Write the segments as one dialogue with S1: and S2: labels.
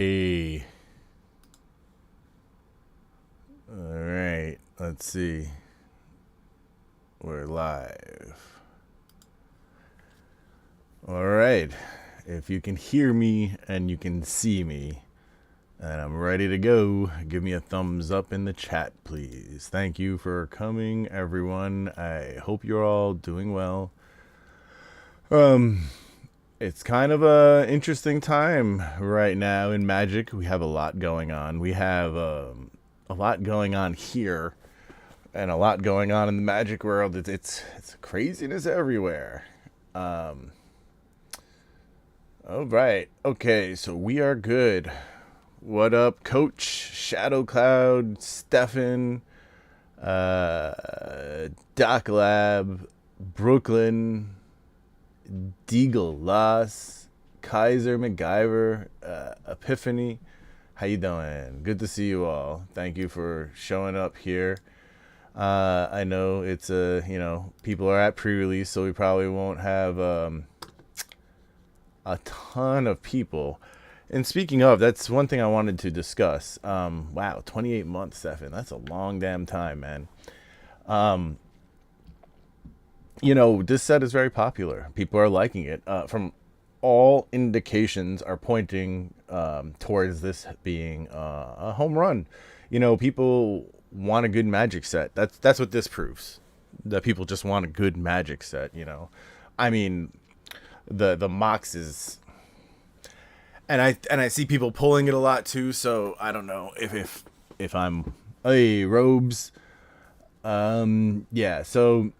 S1: Hey. Alright, let's see. We're live. Alright. If you can hear me and you can see me, and I'm ready to go, give me a thumbs up in the chat, please. Thank you for coming, everyone. I hope you're all doing well. It's kind of a interesting time right now in Magic. We have a lot going on. We have a lot going on here, and a lot going on in the Magic world. It's craziness everywhere. All right. Okay, so we are good. What up, Coach Shadow Cloud, Stefan, Doc Lab, Brooklyn, Deagle Loss, Kaiser MacGyver, Epiphany. How you doing? Good to see you all. Thank you for showing up here. I know it's people are at pre-release, so we probably won't have a ton of people. And speaking of, that's one thing I wanted to discuss. Wow, 28 months, Stefan. That's a long damn time, man. This set is very popular. People are liking it. From all indications are pointing towards this being a home run. People want a good Magic set. That's what this proves. That people just want a good Magic set. I mean, the Mox is, and I see people pulling it a lot too. So I don't know if I'm robes. Yeah. So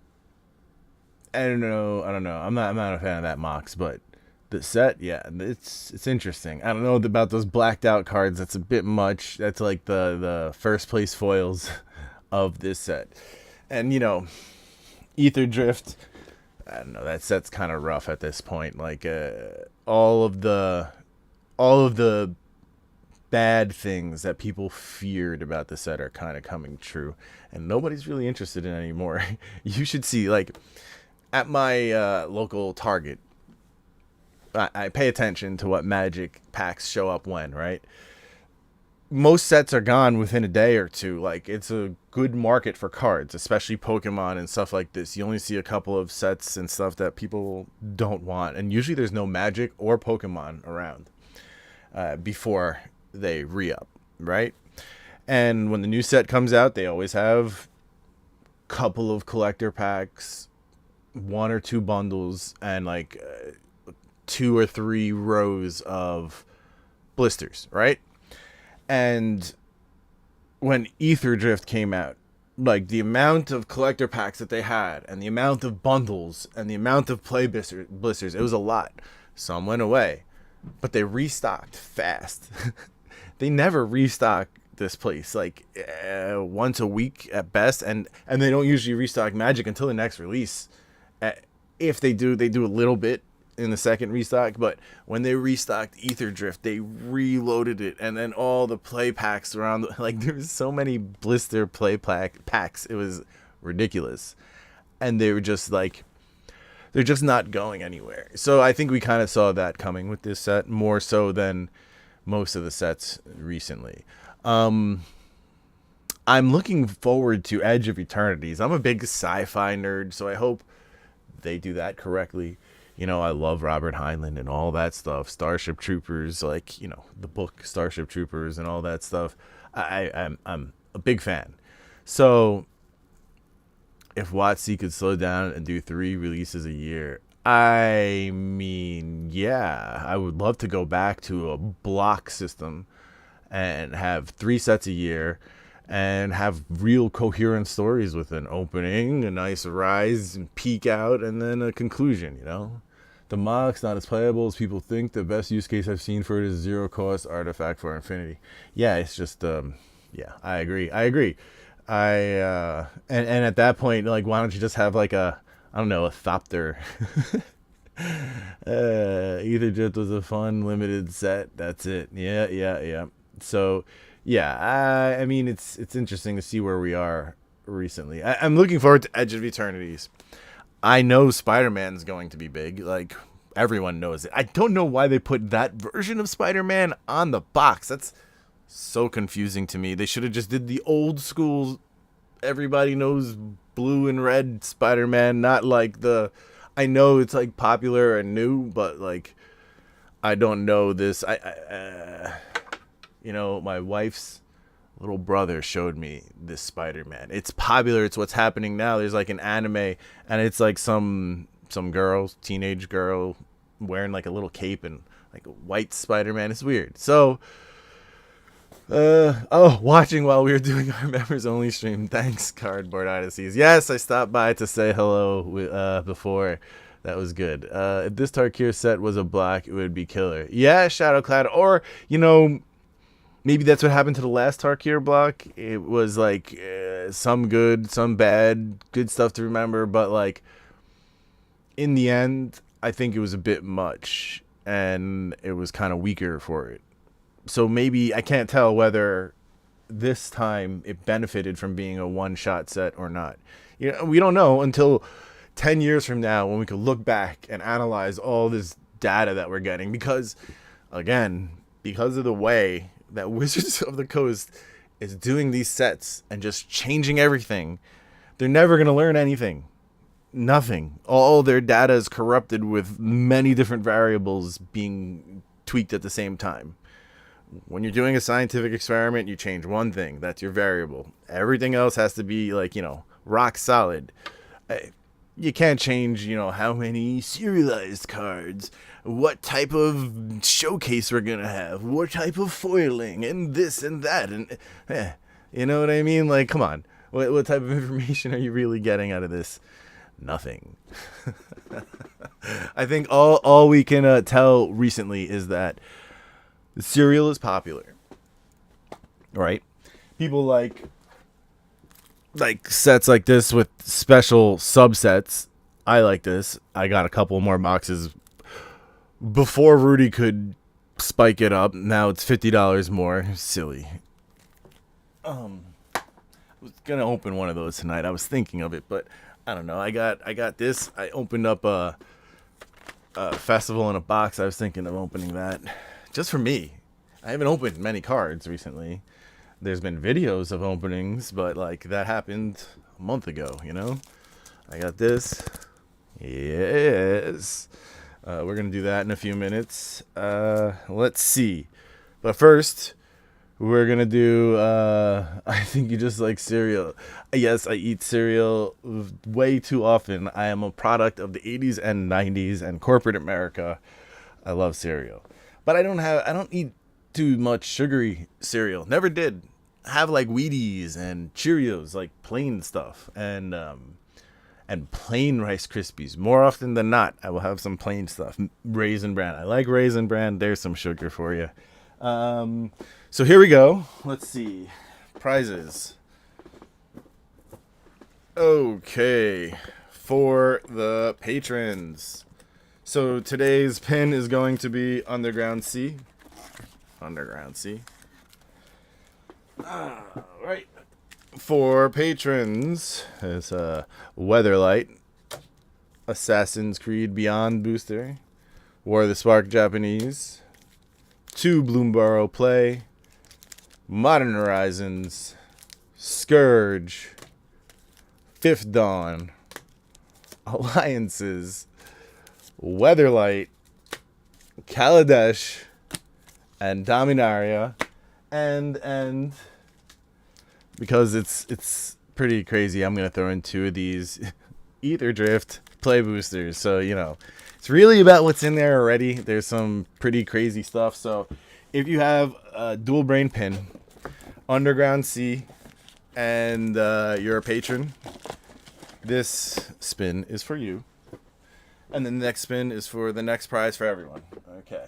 S1: I don't know. I'm not a fan of that Mox, but the set, yeah, it's interesting. I don't know about those blacked out cards. That's a bit much. That's like the first place foils of this set. And AetherDrift, I don't know, that set's kind of rough at this point. Like all of the bad things that people feared about the set are kind of coming true, and nobody's really interested in it anymore. You should see, like, at my local Target, I pay attention to what Magic packs show up when, right? Most sets are gone within a day or two. Like, it's a good market for cards, especially Pokemon and stuff like this. You only see a couple of sets and stuff that people don't want, and usually there's no Magic or Pokemon around before they re-up, right? And when the new set comes out, they always have a couple of collector packs, one or two bundles, and like 2 or 3 rows of blisters, right? And when AetherDrift came out, like, the amount of collector packs that they had, and the amount of bundles, and the amount of play blisters, it was a lot. Some went away, but they restocked fast. They never restock this place, like, once a week at best, and they don't usually restock Magic until the next release. If they do a little bit in the second restock, but when they restocked AetherDrift, they reloaded it, and then all the play packs around, like, there was so many blister play packs, it was ridiculous, and they were just like, they're just not going anywhere. So I think we kind of saw that coming with this set, more so than most of the sets recently. I'm looking forward to Edge of Eternities. I'm a big sci-fi nerd, so I hope they do that correctly. I love Robert Heinlein and all that stuff. Starship Troopers, like, the book Starship Troopers and all that stuff. I'm a big fan. So if WotC could slow down and do 3 releases a year, I mean, yeah, I would love to go back to a block system and have 3 sets a year and have real coherent stories with an opening, a nice rise and peak out, and then a conclusion. The Mox, not as playable as people think. The best use case I've seen for it is 0 cost artifact for infinity. Yeah, it's just yeah, I agree. And at that point, like, why don't you just have like a Thopter? AetherDrift was a fun limited set. That's it. Yeah. So yeah, I mean, it's interesting to see where we are recently. I'm looking forward to Edge of Eternities. I know Spider-Man's going to be big. Like, Everyone knows it. I don't know why they put that version of Spider-Man on the box. That's so confusing to me. They should have just did the old school, everybody knows blue and red Spider-Man, not like the, I know it's like popular and new, but like, I don't know this. You know, my wife's little brother showed me this Spider-Man. It's popular. It's what's happening now. There's like an anime, and it's like some girl, teenage girl, wearing like a little cape and like a white Spider-Man. It's weird. So, watching while we were doing our members only stream. Thanks, Cardboard Odysseys. Yes, I stopped by to say hello before. That was good. If this Tarkir set was a black, it would be killer. Yeah, Shadowclad. Or, you know, maybe that's what happened to the last Tarkir block. It was like some good, some bad, good stuff to remember. But like, in the end, I think it was a bit much. And it was kind of weaker for it. So maybe, I can't tell whether this time it benefited from being a one-shot set or not. You know, we don't know until 10 years from now when we can look back and analyze all this data that we're getting. Because, again, because of the way that Wizards of the Coast is doing these sets and just changing everything, they're never going to learn anything. Nothing. All their data is corrupted with many different variables being tweaked at the same time. When you're doing a scientific experiment, you change one thing. That's your variable. Everything else has to be like, you know, rock solid. You can't change, you know, how many serialized cards, what type of showcase we're going to have, what type of foiling, and this and that. And you know what I mean? Like, come on. What type of information are you really getting out of this? Nothing. I think all we can tell recently is that the cereal is popular, right? People like sets like this with special subsets. I like this. I got a couple more boxes before Rudy could spike it up. Now it's $50 more. Silly. I was gonna open one of those tonight. I was thinking of it, but I don't know. I got this. I opened up a festival in a box. I was thinking of opening that. Just for me. I haven't opened many cards recently. There's been videos of openings, but like that happened a month ago, you know? I got this. Yes. We're going to do that in a few minutes. Let's see. But first, we're going to do, I think you just like cereal. Yes, I eat cereal way too often. I am a product of the 80s and 90s and corporate America. I love cereal. But I don't eat too much sugary cereal. Never did. Have like Wheaties and Cheerios, like plain stuff, and plain Rice Krispies. More often than not, I will have some plain stuff. Raisin Bran. I like Raisin Bran. There's some sugar for you. So here we go. Let's see. Prizes. Okay. For the patrons. So today's pin is going to be Underground Sea. Underground Sea. Right. For patrons, it's Weatherlight, Assassin's Creed Beyond booster, War of the Spark Japanese, 2 Bloomborough Play, Modern Horizons, Scourge, Fifth Dawn, Alliances, Weatherlight, Kaladesh, and Dominaria, and because it's pretty crazy, I'm gonna throw in 2 of these AetherDrift play boosters. So you know, it's really about what's in there already. There's some pretty crazy stuff. So if you have a dual brain pin, Underground Sea, and you're a patron, this spin is for you, and then the next spin is for the next prize for everyone. Okay.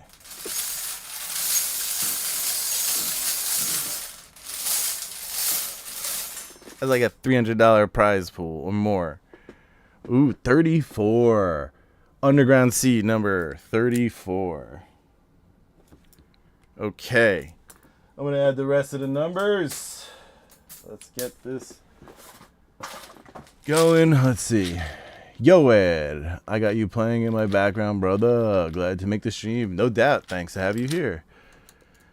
S1: That's like a $300 prize pool or more. Ooh, 34. Underground Sea number 34. Okay. I'm going to add the rest of the numbers. Let's get this going. Let's see. Yo, Ed, I got you playing in my background, brother. Glad to make the stream. No doubt. Thanks to have you here.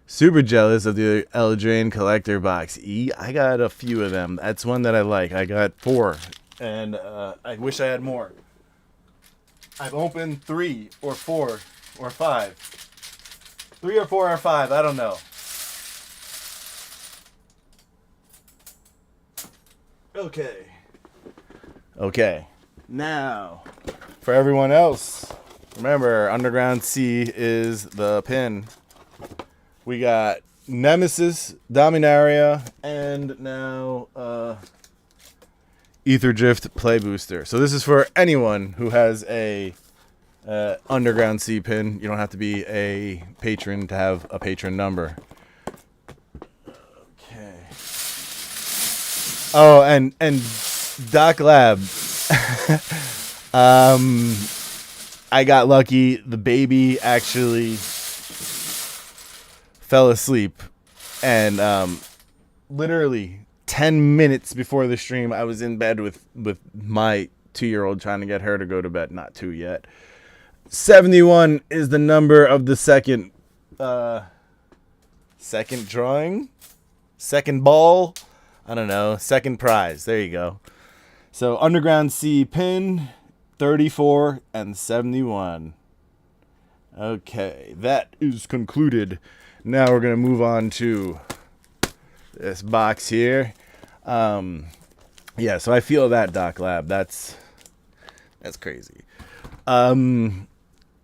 S1: Super jealous of the Eldraine collector box. I got a few of them. That's one that I like. I got 4, and I wish I had more. I've opened 3 or 4 or 5. 3 or 4 or 5. I don't know. Okay. Now, for everyone else, remember, Underground Sea is the pin. We got Nemesis, Dominaria, and now AetherDrift Play Booster. So this is for anyone who has a Underground Sea pin. You don't have to be a patron to have a patron number. Okay. Oh, and Doc Lab. I got lucky. The baby actually fell asleep, and literally 10 minutes before the stream, I was in bed with my 2-year-old trying to get her to go to bed. Not 2 yet. 71 is the number of the second drawing, second ball. I don't know, second prize. There you go. So Underground Sea pin, 34 and 71. Okay, that is concluded. Now we're gonna move on to this box here. Yeah, so I feel that, Doc Lab. That's crazy. Kylin,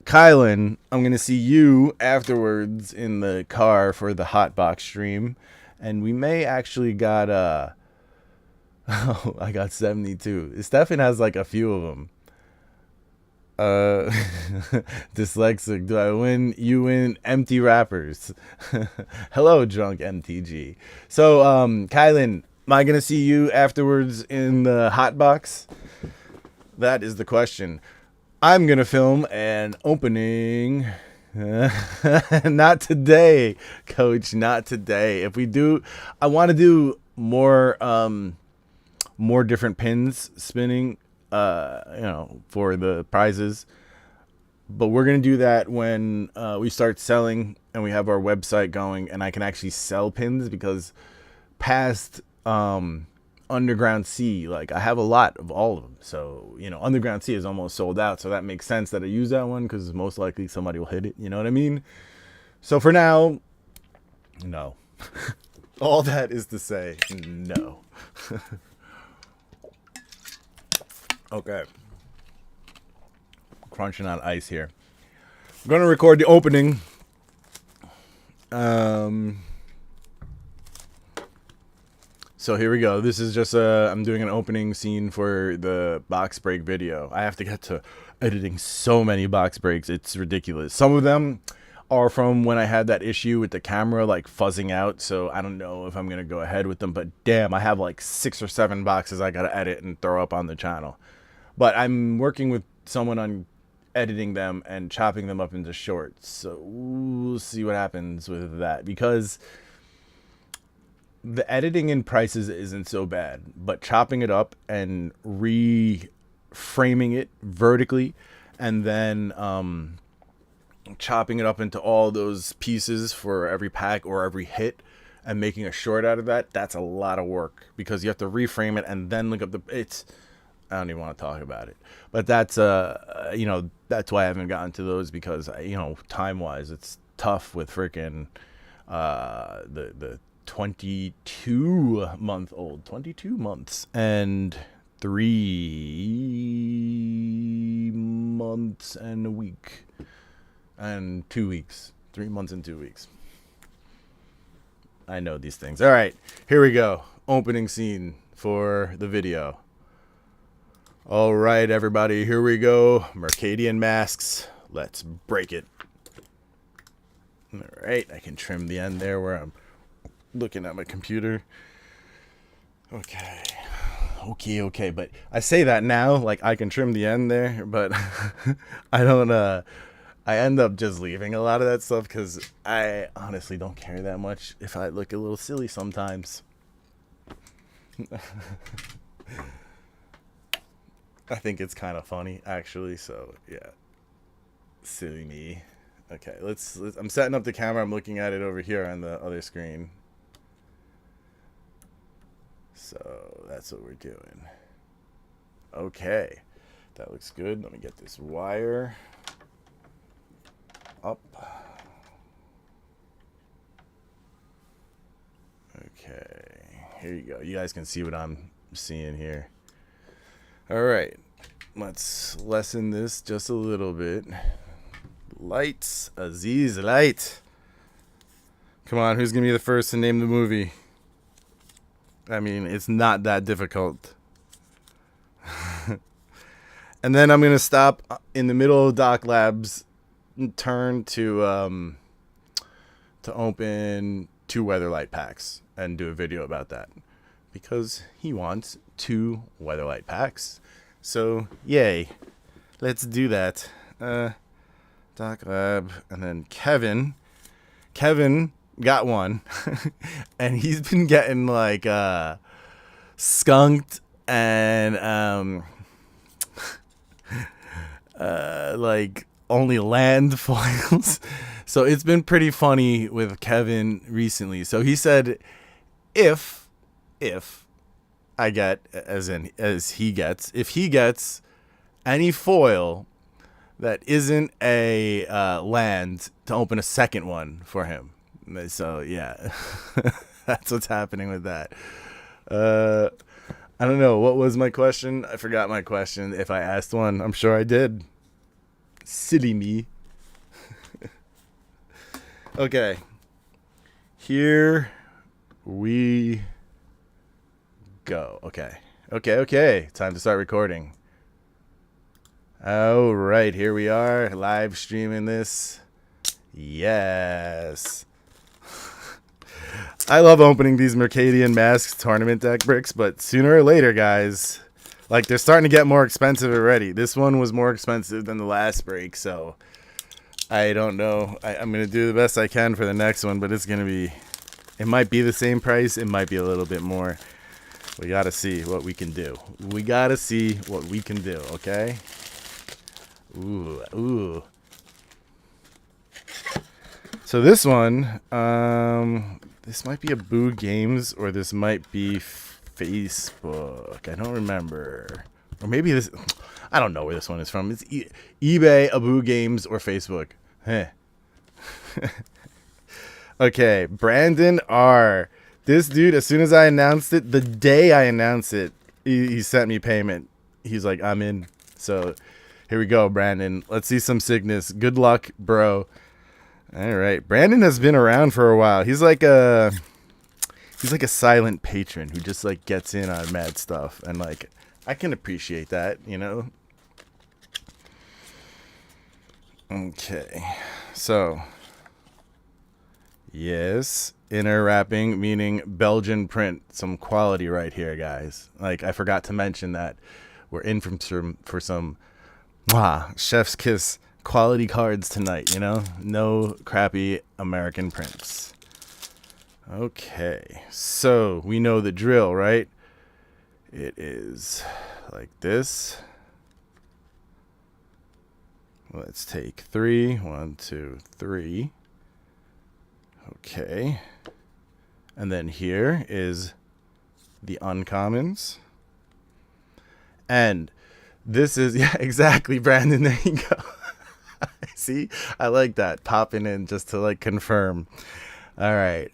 S1: I'm gonna see you afterwards in the car for the hot box stream, and we may actually got I got 72. Stefan has like a few of them. Dyslexic. Do I win? You win. Empty wrappers. Hello, drunk MTG. So, Kylin, am I gonna see you afterwards in the hot box? That is the question. I'm gonna film an opening. Not today, Coach. Not today. If we do, I want to do more different pins spinning. For the prizes, but we're gonna do that when we start selling and we have our website going and I can actually sell pins, because past Underground Sea, like, I have a lot of all of them. So, Underground Sea is almost sold out, so that makes sense that I use that one, because most likely somebody will hit it, you know what I mean? So for now, no. All that is to say, no. Okay. Crunching on ice here. I'm going to record the opening. So here we go. This is just I'm doing an opening scene for the box break video. I have to get to editing so many box breaks. It's ridiculous. Some of them are from when I had that issue with the camera like fuzzing out, so I don't know if I'm going to go ahead with them, but damn, I have like 6 or 7 boxes I got to edit and throw up on the channel. But I'm working with someone on editing them and chopping them up into shorts. So we'll see what happens with that, because the editing in prices isn't so bad, but chopping it up and reframing it vertically and then chopping it up into all those pieces for every pack or every hit and making a short out of that, that's a lot of work, because you have to reframe it and then look up I don't even want to talk about it, but that's that's why I haven't gotten to those, because time wise it's tough with freaking the 22 months and 3 months and a week and 2 weeks. 3 months and 2 weeks. I know these things. All right, here we go. Opening scene for the video. All right, everybody, here we go. Mercadian Masques. Let's break it. All right, I can trim the end there where I'm looking at my computer. Okay. But I say that now, like I can trim the end there, but I don't, I end up just leaving a lot of that stuff because I honestly don't care that much if I look a little silly sometimes. I think it's kind of funny, actually. So yeah, silly me. Okay, let's. I'm setting up the camera. I'm looking at it over here on the other screen. So that's what we're doing. Okay, that looks good. Let me get this wire up. Okay, here you go. You guys can see what I'm seeing here. All right, let's lessen this just a little bit. Lights, Aziz, light. Come on, who's gonna be the first to name the movie? I mean, it's not that difficult. And then I'm gonna stop in the middle of Doc Labs, and turn to open 2 Weatherlight packs and do a video about that, because he wants 2 Weatherlight packs. So yay, let's do that. Doc Lab, and then Kevin got one. And he's been getting like skunked and like only land foils. So it's been pretty funny with Kevin recently. So he said if I get, if he gets any foil that isn't a land, to open a second one for him. So yeah, that's what's happening with that. I don't know, what was my question? I forgot my question. If I asked one, I'm sure I did. Silly me. Okay, here we go. Okay, time to start recording. All right, here we are, live streaming this. Yes. I love opening these Mercadian Masques tournament deck bricks, but sooner or later, guys, like, they're starting to get more expensive already. This one was more expensive than the last break, so I don't know. I'm going to do the best I can for the next one, but it's going to be, it might be the same price. It might be a little bit more. We got to see what we can do. Okay? Ooh. So this one, this might be a Boo Games, or this might be Facebook. I don't remember. Or maybe this, I don't know where this one is from. It's eBay, a Boo Games, or Facebook. Heh. Okay, Brandon R. This dude, as soon as I announced it, the day I announced it, he sent me payment. He's like, I'm in. So here we go, Brandon. Let's see some Cygnus. Good luck, bro. All right, Brandon has been around for a while. He's like a silent patron who just like gets in on mad stuff, and like I can appreciate that, you know. Okay, so yes, inner wrapping, meaning Belgian print, some quality right here, guys. Like, I forgot to mention that we're in for some chef's kiss quality cards tonight, you know? No crappy American prints. Okay, so we know the drill, right? It is like this. Let's take 3. 1, 2, 3. Okay. And then here is the uncommons. And this is, yeah, exactly, Brandon. There you go. See, I like that, popping in just to like confirm. All right.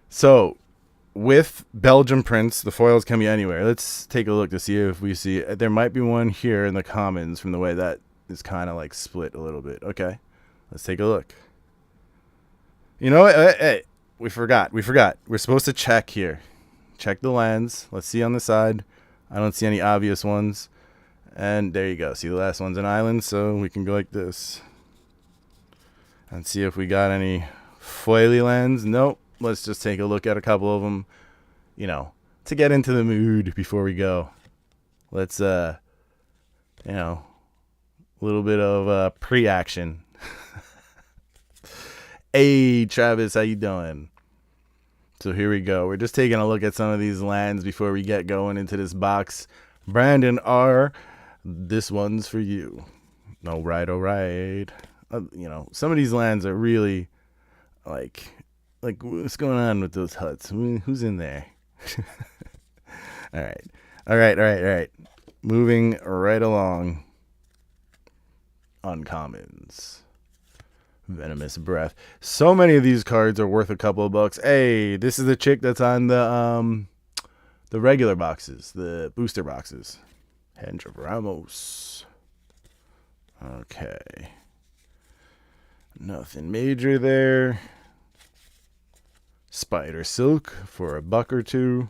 S1: So with Belgium prints, the foils can be anywhere. Let's take a look to see if we see, there might be one here in the commons from the way that is kind of like split a little bit. Okay, let's take a look. You know what? Hey, we forgot. We're supposed to check here. Check the lands. Let's see on the side. I don't see any obvious ones. And there you go. See, the last one's an island, so we can go like this. And see if we got any foily lands. Nope. Let's just take a look at a couple of them, you know, to get into the mood before we go. Let's, you know, a little bit of pre-action. Hey, Travis, how you doing? So here we go. We're just taking a look at some of these lands before we get going into this box. Brandon R, this one's for you. All right, all right. You know, some of these lands are really like what's going on with those huts? Who's in there? All right, all right, all right, all right. Moving right along. Uncommons. Venomous Breath. So many of these cards are worth a couple of bucks. Hey, this is the chick that's on the regular boxes, the booster boxes. Henge of Ramos. Okay. Nothing major there. Spider Silk for $1 or $2.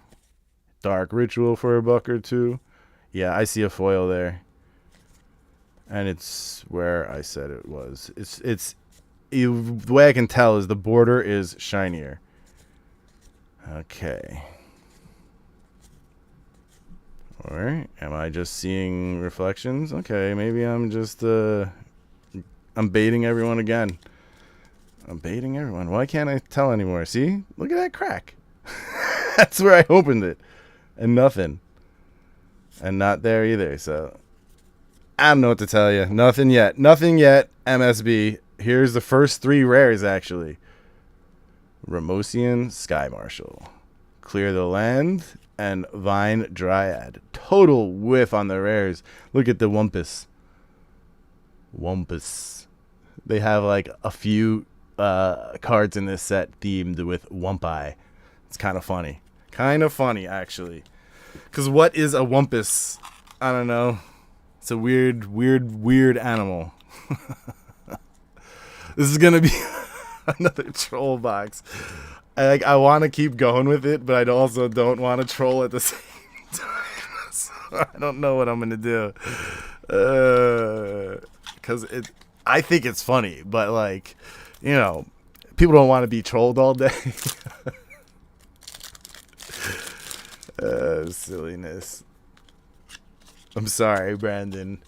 S1: Dark Ritual for $1 or $2. Yeah, I see a foil there. And it's where I said it was. It's the way I can tell is the border is shinier. Okay. Or am I just seeing reflections? Okay, maybe I'm just I'm baiting everyone again. I'm baiting everyone. Why can't I tell anymore? See? Look at that crack. That's where I opened it. And nothing. And not there either. So I don't know what to tell you. Nothing yet. Nothing yet. MSB. Here's the first 3 rares, actually. Ramosian Sky Marshal. Clear the Land. And Vine Dryad. Total whiff on the rares. Look at the Wumpus. Wumpus. They have like a few cards in this set themed with Wumpai. It's kind of funny. Kind of funny, actually. Because what is a Wumpus? I don't know. It's a weird animal. This is going to be another troll box. I want to keep going with it, but I also don't want to troll at the same time. So I don't know what I'm going to do. Because I think it's funny, but like, you know, people don't want to be trolled all day. Silliness. I'm sorry, Brandon.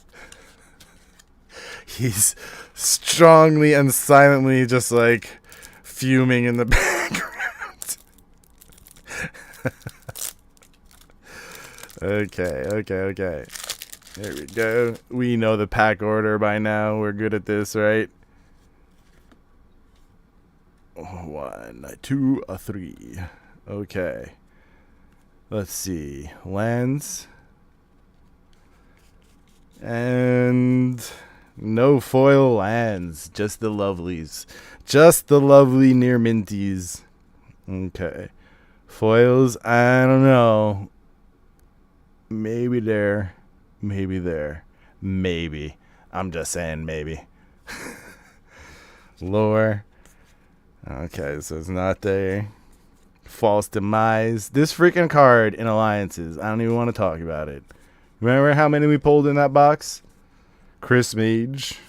S1: He's strongly and silently just like fuming in the background. Okay. There we go. We know the pack order by now. We're good at this, right? 1, 2, 3. Okay. Let's see. Lands. And no foil lands. Just the lovelies. Just the lovely near minties. Okay. Foils, I don't know. Maybe there. Maybe there. Maybe. I'm just saying maybe. Lore. Okay, so it's not there. False Demise. This freaking card in Alliances. I don't even want to talk about it. Remember how many we pulled in that box? Chris Mage.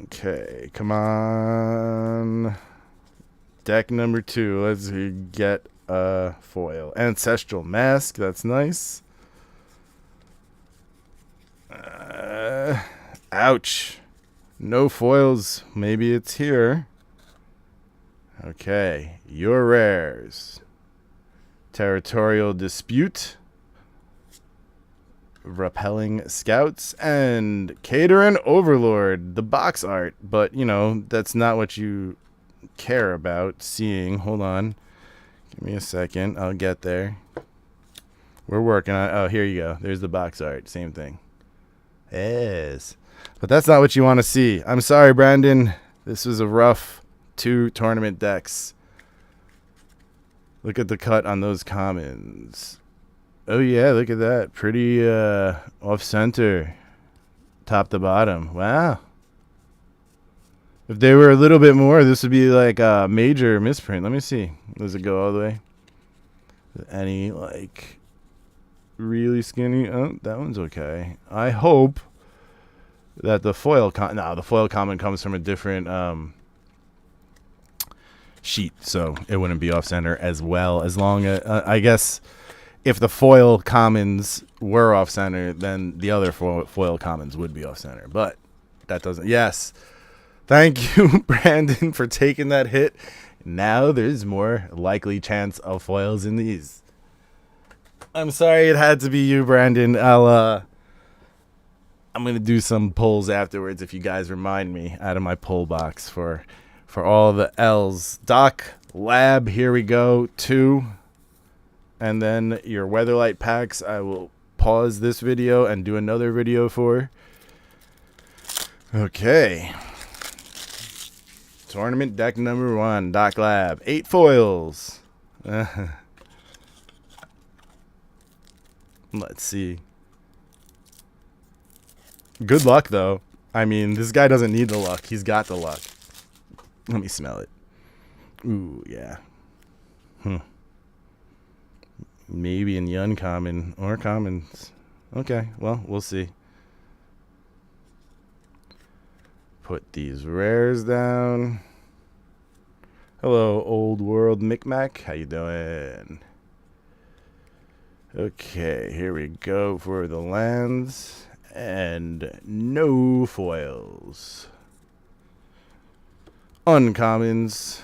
S1: Okay, come on. Deck number 2. Let's get a foil. Ancestral Mask. That's nice. Ouch. No foils. Maybe it's here. Okay. Your rares. Territorial Dispute. Repelling Scouts. And Caterin Overlord. The box art. But, you know, that's not what you care about seeing. Hold on. Give me a second. I'll get there. We're working on it. Oh, here you go. There's the box art. Same thing. Yes. But that's not what you want to see. I'm sorry, Brandon. This was a rough 2 tournament decks. Look at the cut on those commons. Oh, yeah. Look at that. Pretty off-center. Top to bottom. Wow. If they were a little bit more, this would be like a major misprint. Let me see. Does it go all the way? Any, like, really skinny? Oh, that one's okay. I hope that the foil... the foil common comes from a different sheet, so it wouldn't be off-center as well. As long as... I guess if the foil commons were off-center, then the other foil commons would be off-center. But that doesn't... Yes. Thank you, Brandon, for taking that hit. Now there's more likely chance of foils in these. I'm sorry it had to be you, Brandon. I'm gonna do some polls afterwards if you guys remind me out of my poll box for all the L's. Doc Lab, here we go. 2. And then your Weatherlight packs, I will pause this video and do another video for. Okay. Tournament deck number 1, Doc Lab. 8 foils. Let's see. Good luck, though. I mean, this guy doesn't need the luck. He's got the luck. Let me smell it. Ooh, yeah. Maybe in the uncommon or commons. Okay, well, we'll see. Put these rares down. Hello, old world Micmac. How you doing? Okay, here we go for the lands. And no foils. Uncommons.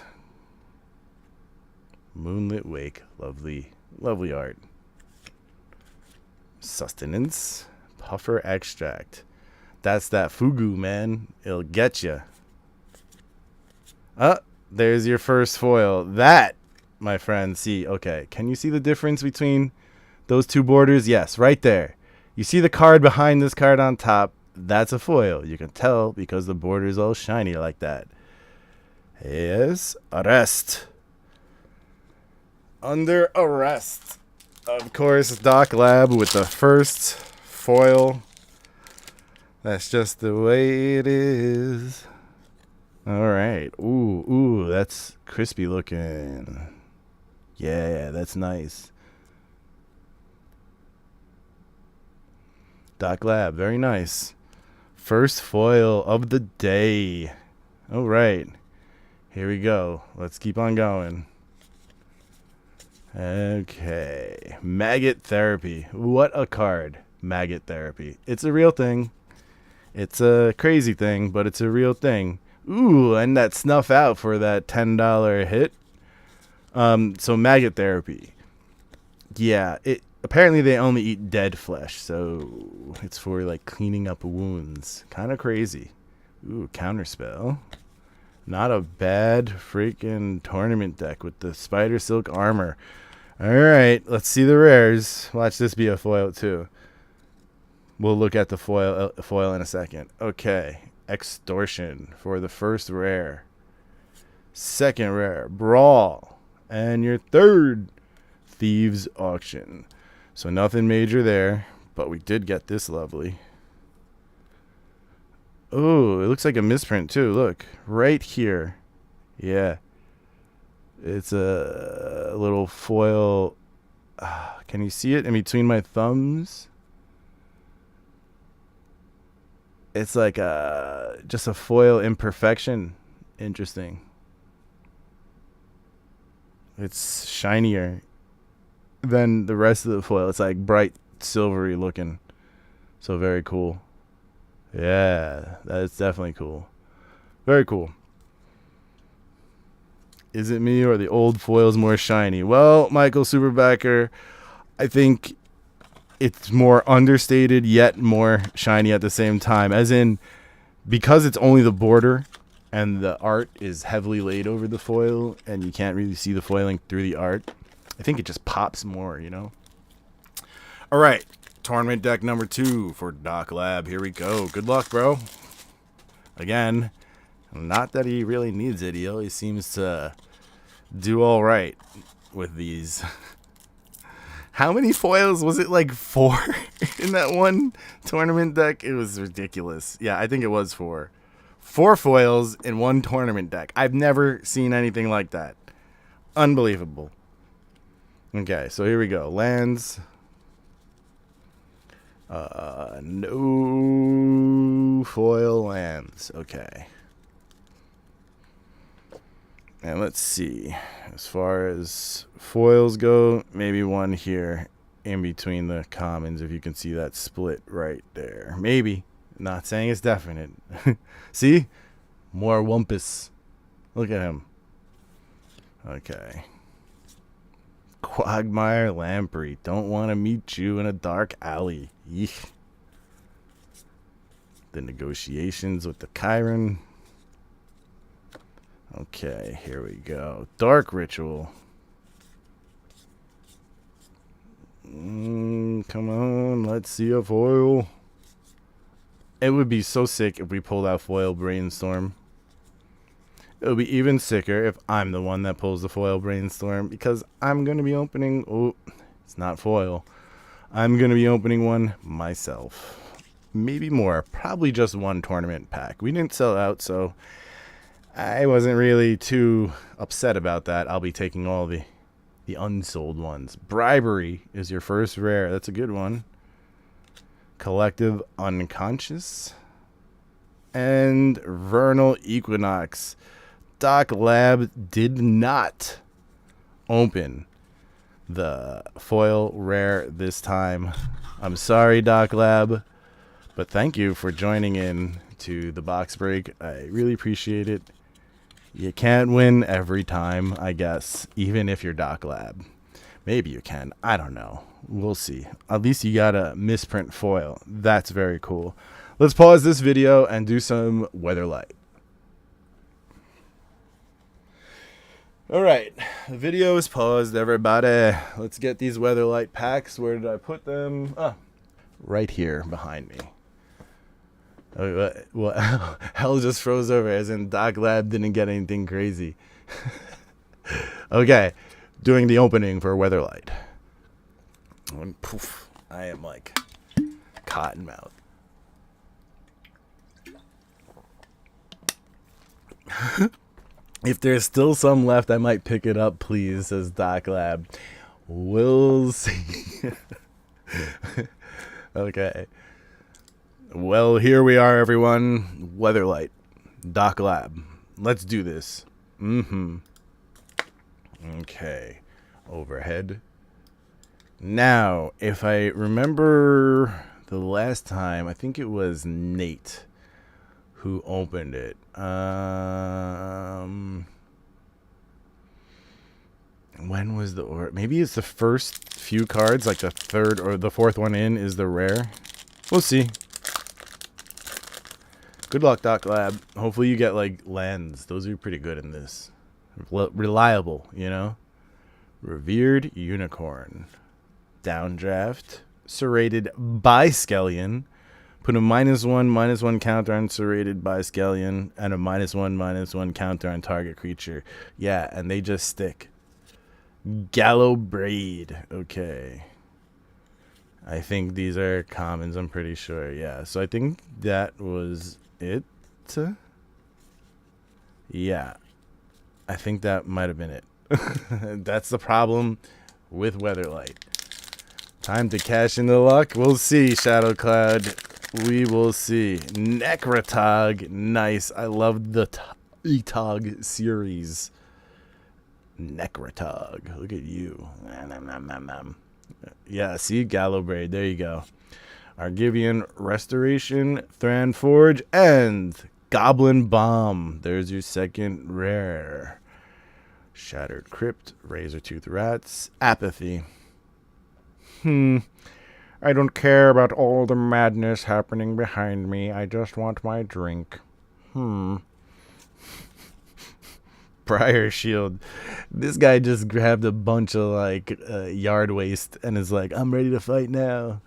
S1: Moonlit Wake. Lovely, lovely art. Sustenance. Puffer Extract. That's that fugu, man. It'll get you. There's your first foil. That, my friend, see. Okay, can you see the difference between those two borders? Yes, right there. You see the card behind this card on top? That's a foil. You can tell because the border is all shiny like that. Yes, arrest. Under arrest. Of course, Doc Lab with the first foil. That's just the way it is. All right. Ooh, that's crispy looking. Yeah, that's nice. Doc Lab, very nice. First foil of the day. All right. Here we go. Let's keep on going. Okay. Maggot Therapy. What a card. Maggot Therapy. It's a real thing. It's a crazy thing, but it's a real thing. Ooh, and that snuff out for that $10 hit. So Maggot Therapy. Yeah, apparently they only eat dead flesh, so it's for like cleaning up wounds. Kind of crazy. Ooh, counterspell. Not a bad freaking tournament deck with the spider silk armor. All right, let's see the rares. Watch this be a foil too. We'll look at the foil in a second. Okay, Extortion for the first rare. Second rare, Brawl. And your third, Thieves Auction. So nothing major there, but we did get this lovely. Oh, it looks like a misprint too. Look, right here. Yeah. It's a little foil. Can you see it in between my thumbs? It's like just a foil imperfection. Interesting. It's shinier than the rest of the foil. It's like bright silvery looking. So very cool. Yeah, that's definitely cool. Very cool. Is it me or the old foil's more shiny? Well, Michael Superbacker, I think it's more understated yet more shiny at the same time. As in, because it's only the border and the art is heavily laid over the foil and you can't really see the foiling through the art, I think it just pops more, you know? All right, tournament deck number 2 for Doc Lab. Here we go. Good luck, bro. Again, not that he really needs it. He always seems to do all right with these. How many foils? Was it like 4 in that one tournament deck? It was ridiculous. Yeah, I think it was 4. 4 foils in one tournament deck. I've never seen anything like that. Unbelievable. Okay, so here we go. Lands. No foil lands. Okay. And let's see. As far as foils go, maybe one here in between the commons, if you can see that split right there. Maybe. Not saying it's definite. See? More Wumpus. Look at him. Okay. Quagmire Lamprey. Don't want to meet you in a dark alley. Yeesh. The negotiations with the Kylin. Okay, here we go. Dark Ritual. Come on, let's see a foil. It would be so sick if we pulled out foil Brainstorm. It would be even sicker if I'm the one that pulls the foil Brainstorm, because I'm going to be opening... Oh, it's not foil. I'm going to be opening one myself. Maybe more. Probably just one tournament pack. We didn't sell out, so I wasn't really too upset about that. I'll be taking all the unsold ones. Bribery is your first rare. That's a good one. Collective Unconscious. And Vernal Equinox. Doc Lab did not open the foil rare this time. I'm sorry, Doc Lab, but thank you for joining in to the box break. I really appreciate it. You can't win every time, I guess, even if you're Doc Lab. Maybe you can. I don't know. We'll see. At least you got a misprint foil. That's very cool. Let's pause this video and do some Weatherlight. All right. The video is paused, everybody. Let's get these Weatherlight packs. Where did I put them? Oh, right here behind me. What? Hell just froze over, as in Doc Lab didn't get anything crazy. Okay, doing the opening for Weatherlight. And poof, I am like cottonmouth. If there's still some left, I might pick it up, please, says Doc Lab. We'll see. Okay. Well, here we are, everyone. Weatherlight. Doc Lab. Let's do this. Okay. Overhead. Now, if I remember the last time, I think it was Nate who opened it. When was the order? Maybe it's the first few cards, like the third or the fourth one in is the rare. We'll see. Good luck, Doc Lab. Hopefully you get, like, lands. Those are pretty good in this. Reliable, you know? Revered Unicorn. Downdraft. Serrated by Skellion. Put a -1/-1 counter on Serrated by Skellion. And a -1/-1 counter on target creature. Yeah, and they just stick. Gallow Braid. Okay. I think these are commons, I'm pretty sure. Yeah, so I think that was it. Yeah, I think that might have been it. That's the problem with Weatherlight. Time to cash in the luck. We'll see, Shadow Cloud. We will see. Necrotog. Nice. I love the Etog series. Necrotog. Look at you. Yeah, see? Gallow Braid. There you go. Argivian Restoration, Thran Forge, and Goblin Bomb. There's your second rare. Shattered Crypt, Razortooth Rats, Apathy. I don't care about all the madness happening behind me. I just want my drink. Prior Shield. This guy just grabbed a bunch of, like, yard waste and is like, I'm ready to fight now.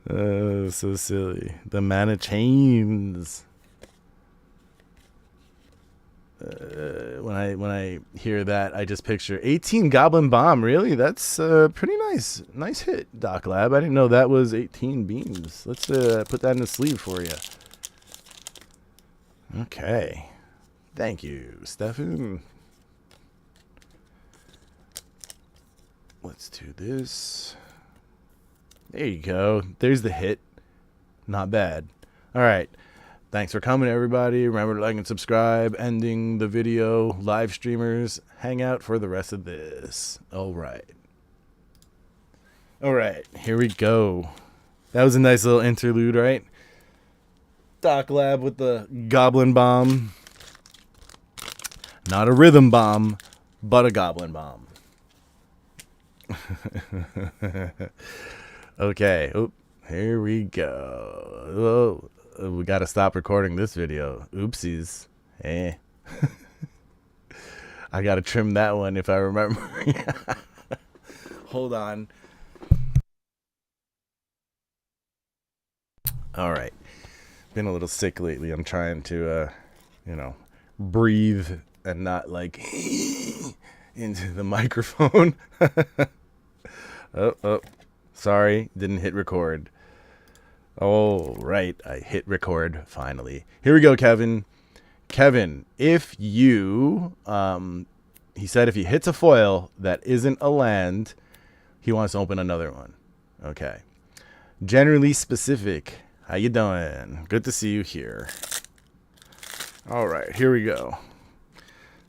S1: Oh, so silly. The Mana Chains. When I hear that, I just picture 18 Goblin Bomb. Really? That's pretty nice. Nice hit, Doc Lab. I didn't know that was 18 beams. Let's put that in the sleeve for you. Okay. Thank you, Stefan. Let's do this. There you go. There's the hit. Not bad. All right. Thanks for coming, everybody. Remember to like and subscribe. Ending the video. Live streamers, hang out for the rest of this. All right. All right. Here we go. That was a nice little interlude, right? Doc Lab with the Goblin Bomb. Not a Rhythm Bomb, but a goblin bomb. Okay. Oop. Here we go. Oh, we got to stop recording this video. Oopsies. Eh. I got to trim that one if I remember. Hold on. All right. Been a little sick lately. I'm trying to, breathe and not like into the microphone. Oh, sorry. Didn't hit record. Oh, right. I hit record finally. Here we go, Kevin. Kevin, if you, he said if he hits a foil that isn't a land, he wants to open another one. Okay. Generally specific. How you doing? Good to see you here. All right, here we go.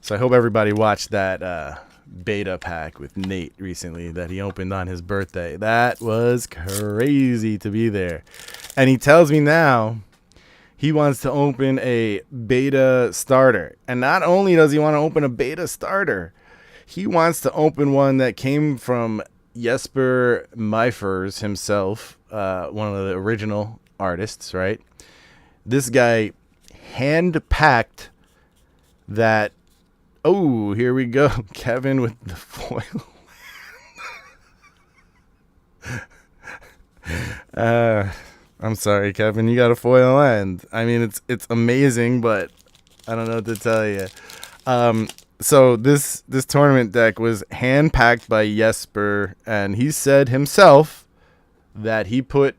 S1: So I hope everybody watched that beta pack with Nate recently that he opened on his birthday. That was crazy to be there. And he tells me now he wants to open a beta starter. And not only does he want to open a beta starter, he wants to open one that came from Jesper Meifers himself, one of the original artists, right? This guy hand-packed that. Oh, here we go. Kevin with the foil. I'm sorry, Kevin. You got a foil land. I mean, it's amazing, but I don't know what to tell you. So this tournament deck was hand-packed by Jesper, and he said himself that he put,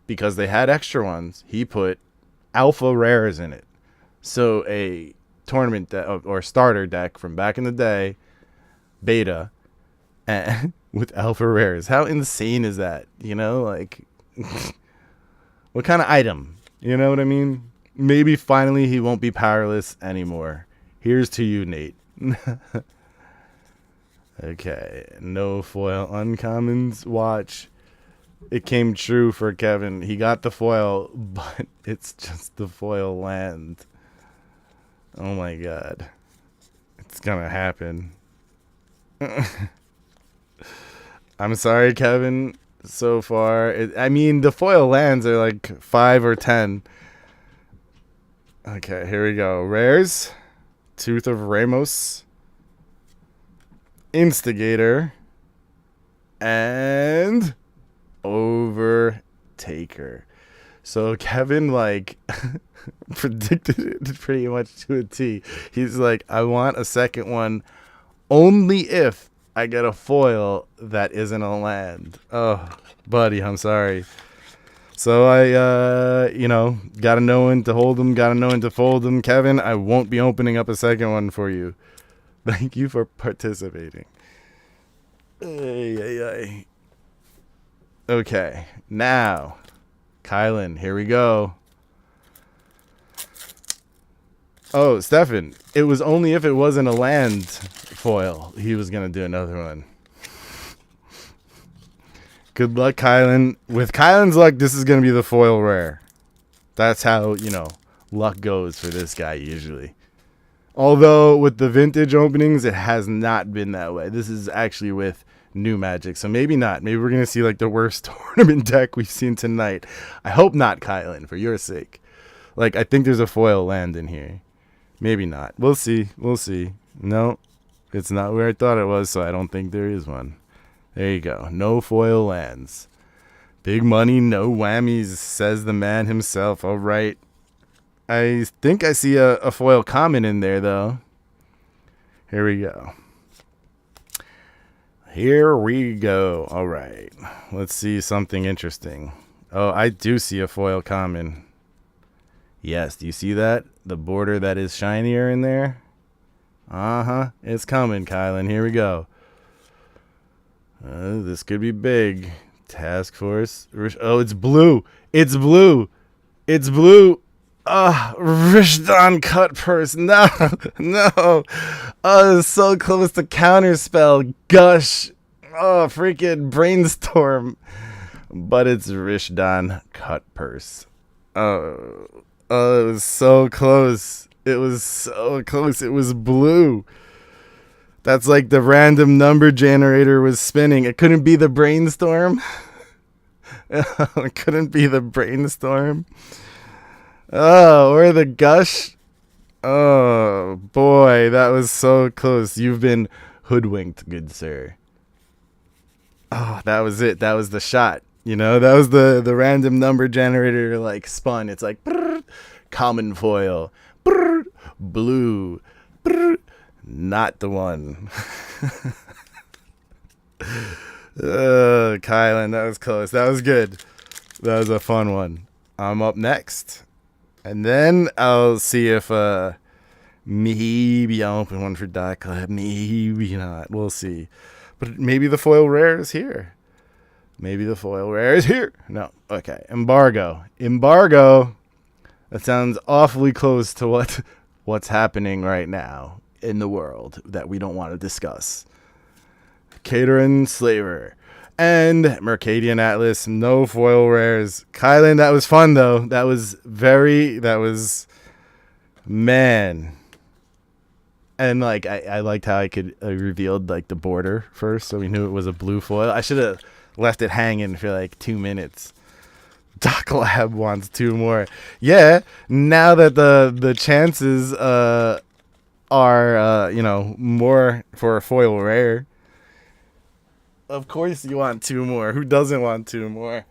S1: because they had extra ones, he put alpha rares in it. So a tournament deck or starter deck from back in the day, beta, and with alpha rares. How insane is that? You know, like, what kind of item? You know what I mean? Maybe finally he won't be powerless anymore. Here's to you, Nate. Okay, no foil uncommons. Watch. It came true for Kevin. He got the foil, but it's just the foil land. Oh my god. It's gonna happen. I'm sorry, Kevin. So far, I mean, the foil lands are like 5 or 10. Okay, here we go. Rares. Tooth of Ramos. Instigator. And Overtaker. So Kevin, like, predicted it pretty much to a T. He's like, I want a second one only if I get a foil that isn't a land. Oh, buddy, I'm sorry. So I, gotta know when to hold them, gotta know when to fold them. Kevin, I won't be opening up a second one for you. Thank you for participating. Ay. Okay, now, Kylin, here we go. Oh, Stefan, it was only if it wasn't a land foil he was going to do another one. Good luck, Kylin. With Kylin's luck, this is going to be the foil rare. That's how, luck goes for this guy usually. Although, with the vintage openings, it has not been that way. This is actually with new Magic, so maybe not. Maybe we're going to see, like, the worst tournament deck we've seen tonight. I hope not, Kylin, for your sake. Like, I think there's a foil land in here. Maybe not. We'll see. No, it's not where I thought it was, so I don't think there is one. There you go. No foil lands. Big money, no whammies, says the man himself. All right. I think I see a foil common in there, though. Here we go. All right. Let's see something interesting. Oh, I do see a foil common. Yes, do you see that? The border that is shinier in there? It's coming, Kylin. Here we go. This could be big. Task Force. Oh, it's blue. Rishdan Cut Purse. No. Oh, it's so close to Counterspell. Gush. Oh, freaking Brainstorm. But it's Rishdan Cut Purse. Oh, it was so close. It was blue. That's like the random number generator was spinning. It couldn't be the brainstorm. It couldn't be the brainstorm. Oh, or the gush. Oh, boy, that was so close. You've been hoodwinked, good sir. Oh, that was it. That was the shot. You know, that was the random number generator, like, spun. It's like, brrr, common foil, brrr, blue, brrr, not the one. Kylin, that was close. That was good. That was a fun one. I'm up next. And then I'll see if maybe I'll open one for Die Club. Maybe not. We'll see. But maybe the foil rare is here. Maybe the foil rare is here. No. Okay. Embargo. Embargo. That sounds awfully close to what's happening right now in the world that we don't want to discuss. Catering Slaver. And Mercadian Atlas. No foil rares. Kylin, that was fun, though. That was man. And, like, I liked how I revealed, like, the border first, so we knew it was a blue foil. I should have left it hanging for, like, 2 minutes. Doc Lab wants 2 more. Yeah, now that the chances are, more for a foil rare. Of course you want 2 more. Who doesn't want 2 more?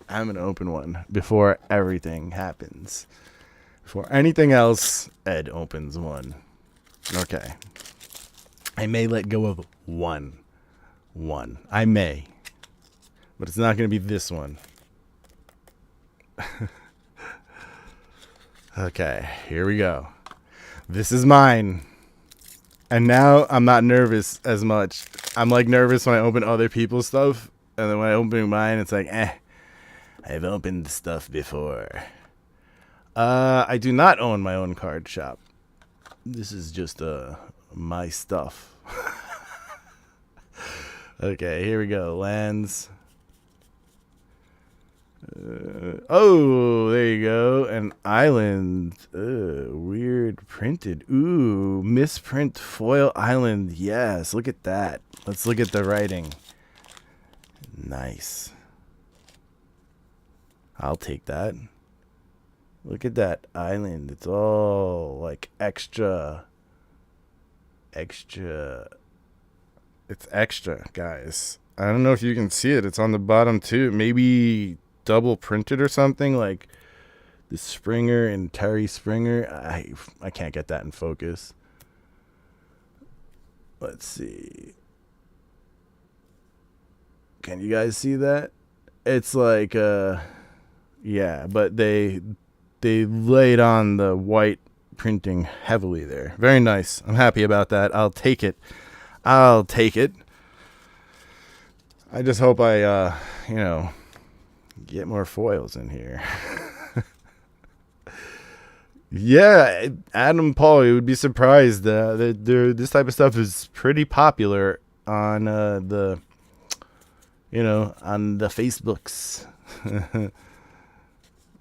S1: I'm going to open one before everything happens. Before anything else, Ed opens one. Okay. I may let go of one. I may. But it's not going to be this one. Okay, here we go. This is mine. And now I'm not nervous as much. I'm like nervous when I open other people's stuff. And then when I open mine, it's like, I've opened stuff before. I do not own my own card shop. This is just my stuff. Okay, here we go. Lands. Oh, there you go. An island. Weird printed. Ooh, misprint foil island. Yes, look at that. Let's look at the writing. Nice. I'll take that. Look at that island. It's all like extra. It's extra, guys. I don't know if you can see it. It's on the bottom too. Maybe double printed or something, like the Springer and Terry Springer. I can't get that in focus. Let's see. Can you guys see that? It's like yeah, but they laid on the white printing heavily there. Very nice. I'm happy about that. I'll take it. I just hope I get more foils in here. Yeah, Adam Paul, you would be surprised that this type of stuff is pretty popular on on the Facebooks.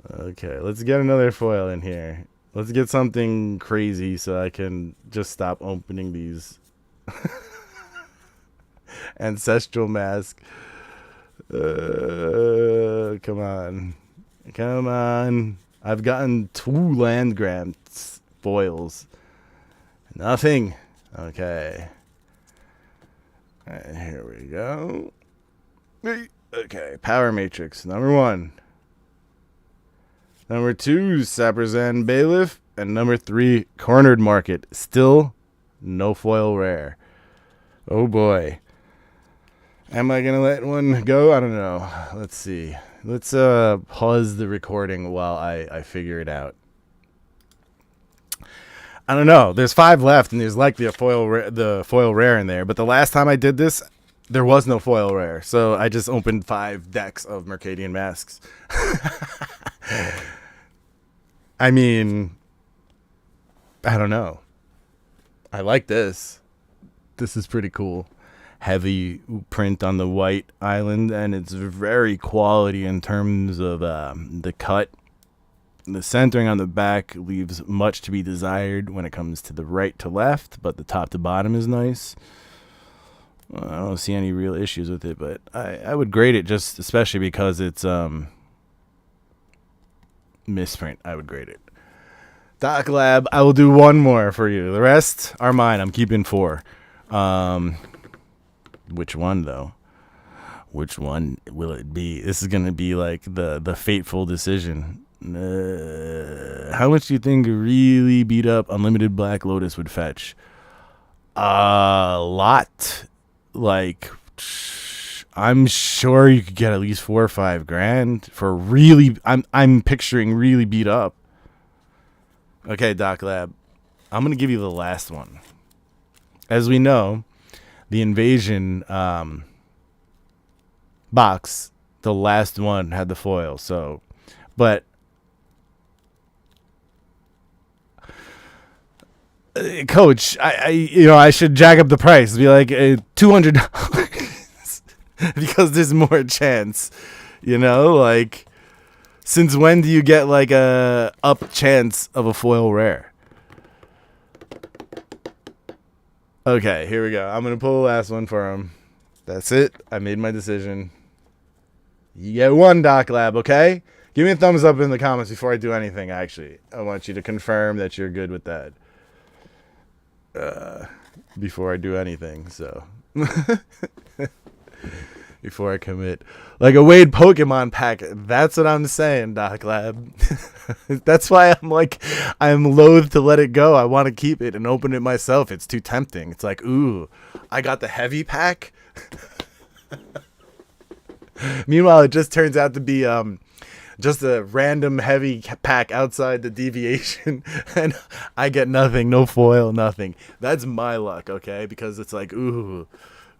S1: Okay, let's get another foil in here. Let's get something crazy so I can just stop opening these. Ancestral Mask. Come on. I've gotten 2 land grants foils. Nothing. Okay. Alright, here we go. Okay, Power Matrix, number 1. Number 2, Sapperzan Bailiff. And number 3, Cornered Market. Still no foil rare. Oh boy. Am I going to let one go? I don't know. Let's see. Let's pause the recording while I figure it out. I don't know. There's 5 left, and there's likely a foil rare in there. But the last time I did this, there was no foil rare. So I just opened 5 decks of Mercadian Masques. I mean, I don't know. I like this. This is pretty cool. Heavy print on the white island, and it's very quality in terms of the cut. The centering on the back leaves much to be desired when it comes to the right to left, but the top to bottom is nice. I don't see any real issues with it, but I would grade it just especially because it's misprint. I would grade it. Doc Lab, I will do one more for you. The rest are mine. I'm keeping 4. Which one though? Which one will it be? This is gonna be like the fateful decision. How much do you think a really beat up unlimited Black Lotus would fetch? A lot. Like, I'm sure you could get at least 4 or 5 grand for really. I'm picturing really beat up. Okay, Doc Lab, I'm gonna give you the last one. As we know, the Invasion box, the last one had the foil. So, but Coach, I should jack up the price. Be like $200 because there's more chance. Like, since when do you get like a up chance of a foil rare? Okay, here we go. I'm gonna pull the last one for him. That's it. I made my decision. You get 1, Doc Lab. Okay, give me a thumbs up in the comments before I do anything. Actually, I want you to confirm that you're good with that. Before I do anything, so before I commit, like a Wade Pokemon pack. That's what I'm saying, Doc Lab. That's why I'm loath to let it go. I want to keep it and open it myself. It's too tempting. It's like, ooh, I got the heavy pack. Meanwhile, it just turns out to be just a random heavy pack outside the deviation, and I get nothing, no foil, nothing. That's my luck, okay? Because it's like, ooh,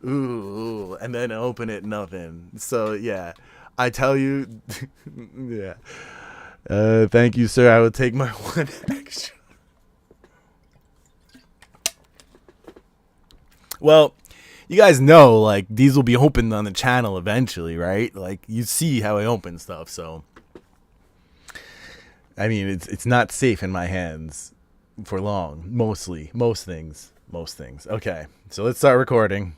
S1: and then open it, nothing. So, yeah, I tell you, yeah. Thank you, sir. I will take my 1 extra. Well, you guys know, like, these will be opened on the channel eventually, right? Like, you see how I open stuff, so... I mean, it's not safe in my hands for long. Most things. Okay, so let's start recording,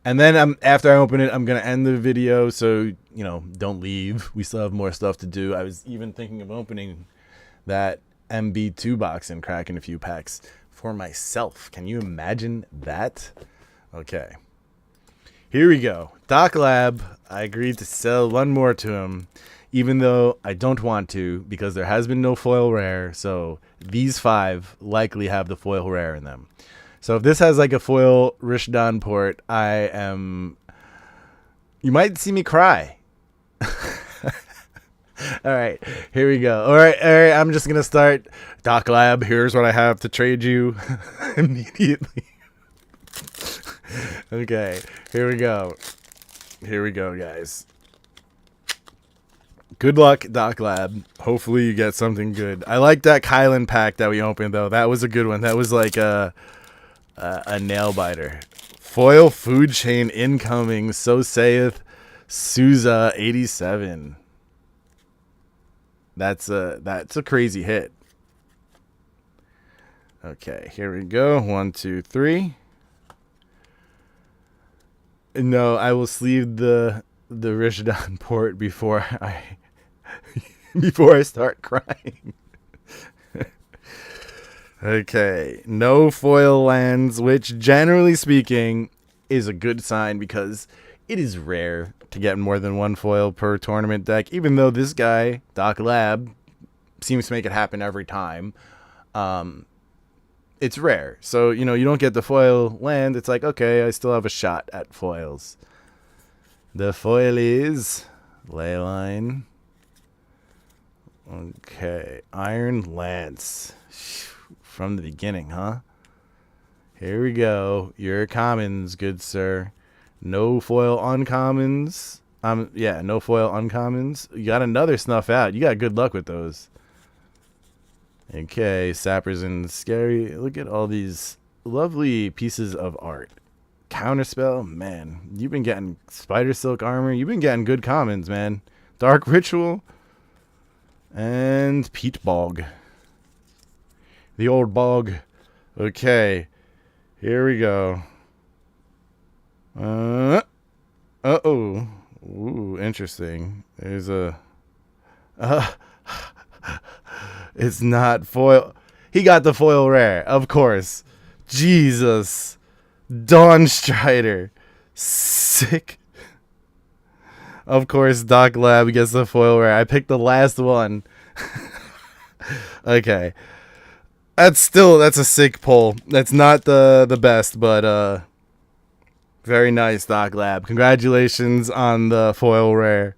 S1: and then after I open it, I'm gonna end the video. So don't leave. We still have more stuff to do. I was even thinking of opening that MB2 box and cracking a few packs for myself. Can you imagine that? Okay, here we go. Doc Lab. I agreed to sell 1 more to him. Even though I don't want to, because there has been no foil rare, so these 5 likely have the foil rare in them. So if this has like a foil Rishdon port, you might see me cry. All right, here we go. All right, I'm just going to start. Doc Lab, here's what I have to trade you immediately. Okay, here we go. Here we go, guys. Good luck, Doc Lab. Hopefully you get something good. I like that Kylin pack that we opened, though. That was a good one. That was like a nail biter. Foil food chain incoming. So saith Souza 87. That's a crazy hit. Okay, here we go. 1, 2, 3. No, I will sleeve the Rishdon port before I start crying. Okay, no foil lands, which generally speaking is a good sign because it is rare to get more than 1 foil per tournament deck, even though this guy, Doc Lab, seems to make it happen every time. It's rare. So, you don't get the foil land. It's like, okay, I still have a shot at foils. The foil is Leyline. Okay, Iron Lance. From the beginning, huh? Here we go. Your commons, good sir. No foil uncommons. Yeah, no foil uncommons. You got another snuff out. You got good luck with those. Okay, Sappers and Scary. Look at all these lovely pieces of art. Counterspell, man. You've been getting Spider Silk Armor. You've been getting good commons, man. Dark Ritual. And peat bog. The old bog. Okay. Here we go. Uh-oh. Ooh, interesting. There's a... it's not foil. He got the foil rare, of course. Jesus. Dawn Strider. Sick. Of course, Doc Lab gets the foil rare. I picked the last one. Okay. That's a sick pull. That's not the best, but very nice, Doc Lab. Congratulations on the foil rare.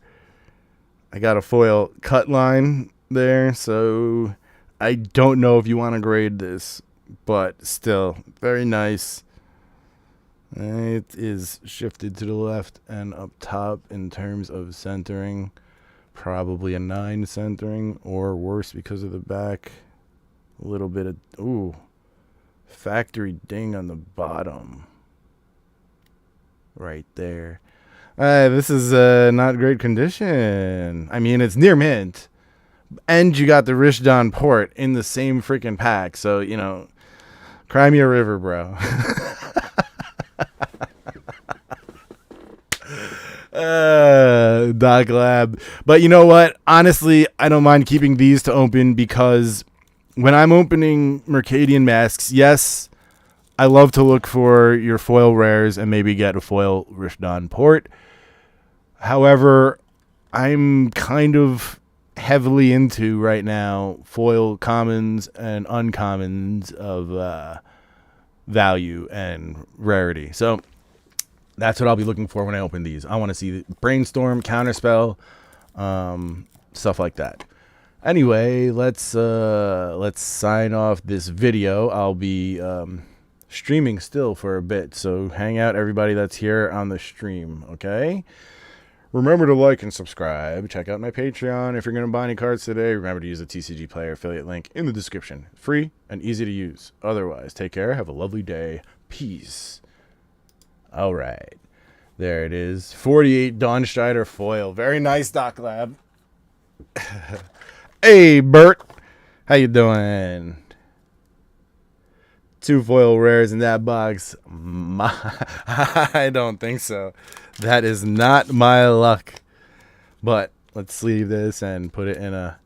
S1: I got a foil cut line there, so I don't know if you want to grade this, but still, very nice. It is shifted to the left and up top in terms of centering. Probably a 9 centering, or worse because of the back. A little bit of, ooh, factory ding on the bottom. Right there. This is not great condition. I mean, it's near mint. And you got the Rishdon port in the same freaking pack. So, you know, cry me a river, bro. Doc Lab. But you know what? Honestly, I don't mind keeping these to open because when I'm opening Mercadian Masques, yes, I love to look for your foil rares and maybe get a foil Rishdon port. However, I'm kind of heavily into right now foil commons and uncommons of value and rarity. So that's what I'll be looking for when I open these. I want to see Brainstorm, Counterspell, stuff like that. Anyway, let's sign off this video. I'll be streaming still for a bit, so hang out, everybody that's here on the stream, okay? Remember to like and subscribe. Check out my Patreon. If you're going to buy any cards today, remember to use the TCG Player affiliate link in the description. Free and easy to use. Otherwise, take care. Have a lovely day. Peace. All right. There it is. 48 Dawn Strider foil. Very nice, Doc Lab. Hey, Bert. How you doing? 2 foil rares in that box. I don't think so. That is not my luck. But let's sleeve this and put it in a...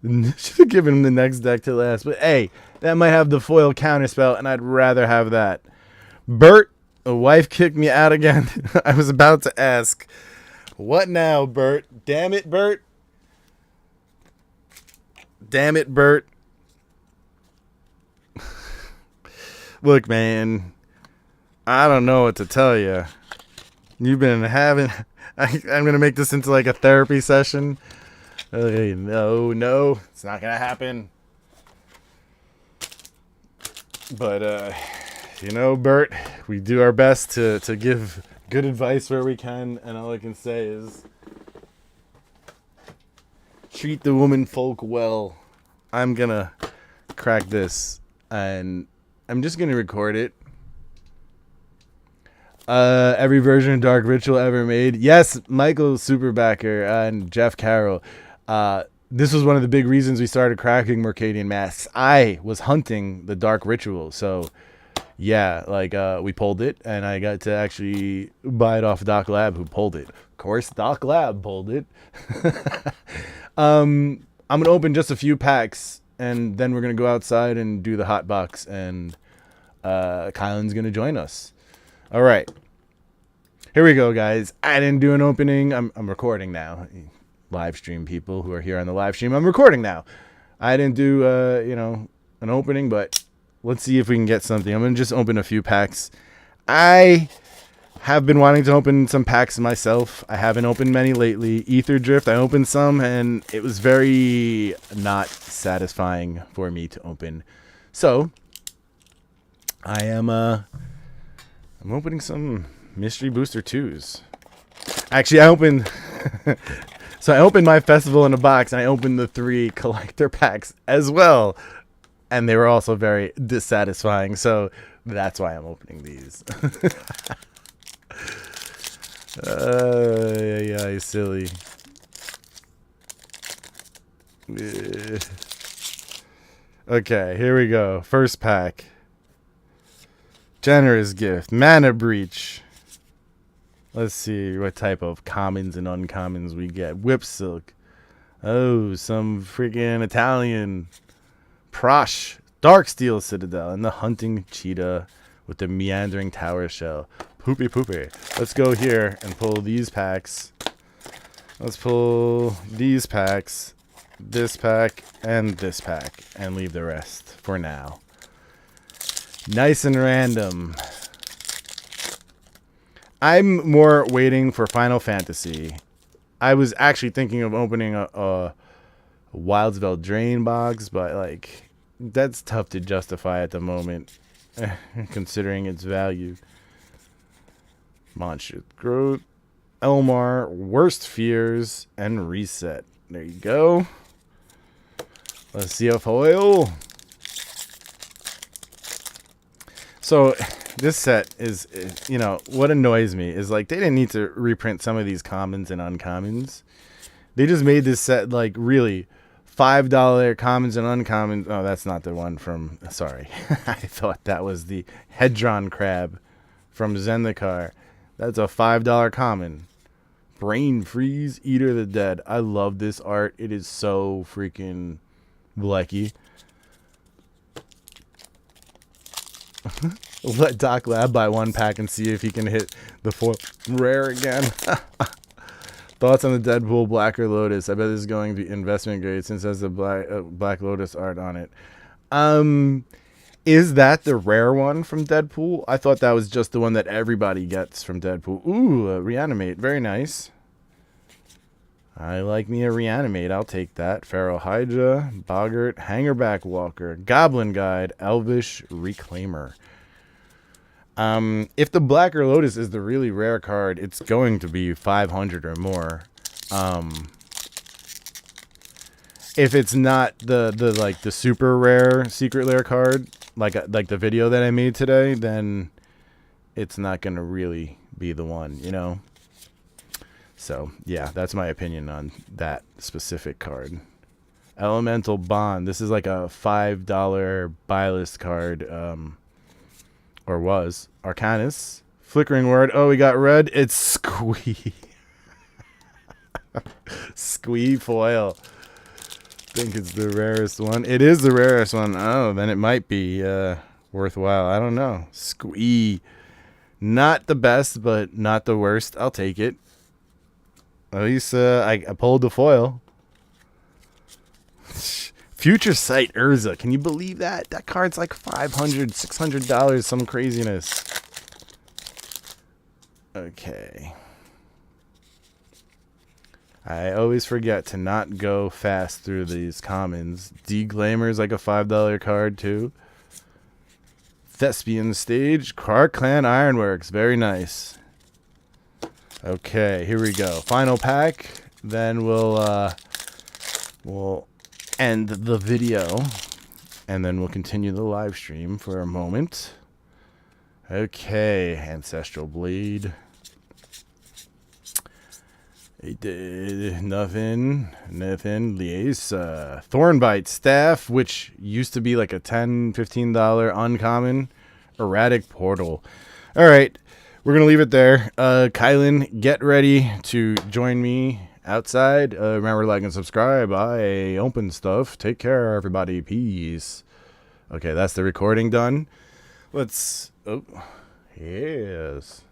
S1: Should have given him the next deck to last. But hey, that might have the foil counterspell, and I'd rather have that. Bert, a wife kicked me out again. I was about to ask, what now, Bert? Damn it, Bert. Damn it, Bert. Look, man, I don't know what to tell you. You've been having... I'm going to make this into like a therapy session. No, it's not going to happen. But, you know, Bert, we do our best to give good advice where we can. And all I can say is treat the woman folk well. I'm going to crack this and... I'm just going to record it. Every version of Dark Ritual ever made. Yes, Michael Superbacker and Jeff Carroll. This was one of the big reasons we started cracking Mercadian Masques. I was hunting the Dark Ritual. So, yeah, like we pulled it. And I got to actually buy it off Doc Lab, who pulled it. Of course, Doc Lab pulled it. I'm going to open just a few packs. And then we're going to go outside and do the hot box. And Kylin's going to join us. All right. Here we go, guys. I didn't do an opening. I'm recording now. Live stream people who are here on the live stream. I'm recording now. I didn't do, an opening, but let's see if we can get something. I'm going to just open a few packs. I have been wanting to open some packs myself. I haven't opened many lately. AetherDrift, I opened some, and it was very not satisfying for me to open. So, I'm opening some Mystery Booster 2s. Actually, I opened... So I opened my Festival in a box, and I opened the 3 collector packs as well. And they were also very dissatisfying, so that's why I'm opening these. Yeah, silly. Okay, here we go. First pack. Generous gift. Mana Breach. Let's see what type of commons and uncommons we get. Whip Silk. Oh, some freaking Italian. Prosh. Darksteel Citadel. And the Hunting Cheetah with the Meandering Tower Shell. Poopy poopy. Let's go here and pull these packs. Let's pull these packs, this pack, and this pack, and leave the rest for now. Nice and random. I'm more waiting for Final Fantasy. I was actually thinking of opening a Wildsveld Drain box, but like that's tough to justify at the moment, considering its value. Monstrous Growth, Elmar, Worst Fears, and Reset. There you go. Let's see a foil. So this set is, you know, what annoys me is like they didn't need to reprint some of these commons and uncommons. They just made this set like really $5 commons and uncommons. Oh, that's not the one from, sorry. I thought that was the Hedron Crab from Zendikar. That's a $5 common. Brain Freeze, Eater the Dead. I love this art. It is so freaking blecky. Let Doc Lab buy one pack and see if he can hit the 4 rare again. Thoughts on the Deadpool Blacker Lotus? I bet this is going to be investment grade since it has the Black Lotus art on it. Is that the rare one from Deadpool? I thought that was just the one that everybody gets from Deadpool. Ooh, Reanimate. Very nice. I like me a Reanimate. I'll take that. Feral Hydra, Boggart, Hangerback Walker, Goblin Guide, Elvish Reclaimer. If the Blacker Lotus is the really rare card, it's going to be 500 or more. If it's not the super rare secret lair card, like the video that I made today, then it's not going to really be the one, you know? So, yeah, that's my opinion on that specific card. Elemental Bond. This is like a $5 buy list card, or was. Arcanus. Flickering Word. Oh, we got red. It's Squee. Squee foil. Think it's the rarest one. It is the rarest one. Oh, then it might be worthwhile. I don't know. Squee. Not the best, but not the worst. I'll take it. At least I pulled the foil. Future Sight Urza. Can you believe that? That card's like $500, $600. Some craziness. Okay. I always forget to not go fast through these commons. Deglamer's like a $5 card too. Thespian Stage. Car Clan Ironworks. Very nice. Okay, here we go. Final pack. Then we'll end the video. And then we'll continue the live stream for a moment. Okay, Ancestral Blade. He did nothing. Liaise. Thornbite Staff, which used to be like a $10, $15 uncommon. Erratic Portal. All right, we're going to leave it there. Kylin, get ready to join me outside. Remember to like and subscribe. I open stuff. Take care, everybody. Peace. Okay, that's the recording done. Let's... Oh, yes.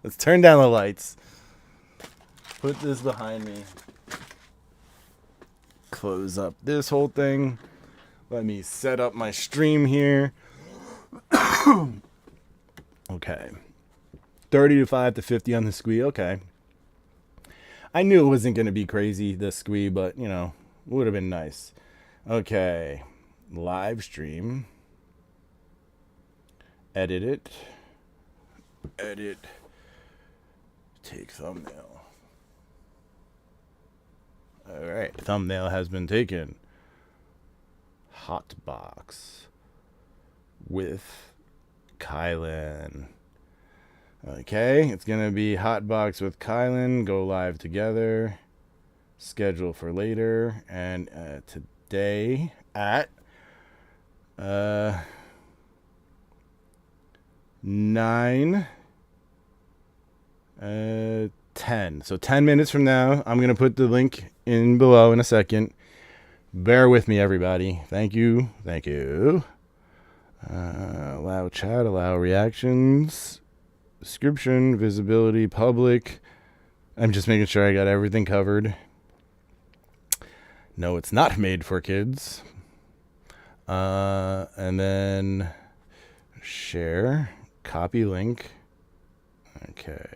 S1: Let's turn down the lights. Put this behind me. Close up this whole thing. Let me set up my stream here. Okay. 35 to 50 on the squee. Okay. I knew it wasn't going to be crazy, the squee, but, you know, would have been nice. Okay. Live stream. Edit it. Edit. Take thumbnail. Alright, thumbnail has been taken. Hotbox with Kylin. Okay, it's gonna be Hotbox with Kylin. Go live together. schedule for later, and today at 9 10. So 10 minutes from now, I'm gonna put the link in below in a second. Bear with me, everybody. Thank you. Allow chat, allow reactions, description, visibility, public. I'm just making sure I got everything covered. No, it's not made for kids. And then share, copy link. Okay.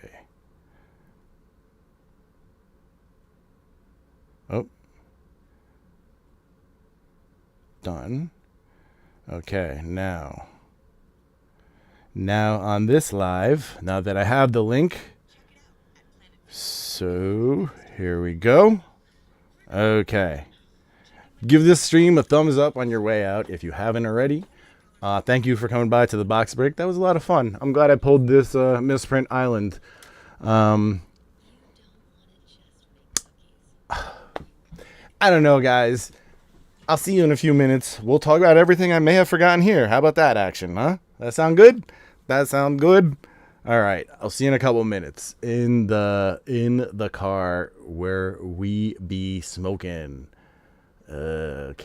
S1: Oh. Done. Okay, now on this live, now that I have the link, so here we go. Okay. Give this stream a thumbs up on your way out if you haven't already. Thank you for coming by to the box break. That was a lot of fun. I'm glad I pulled this misprint island. I don't know, guys. I'll see you in a few minutes. We'll talk about everything I may have forgotten here. How about that action, huh? That sound good? That sound good? All right. I'll see you in a couple minutes in the car where we be smoking. Okay.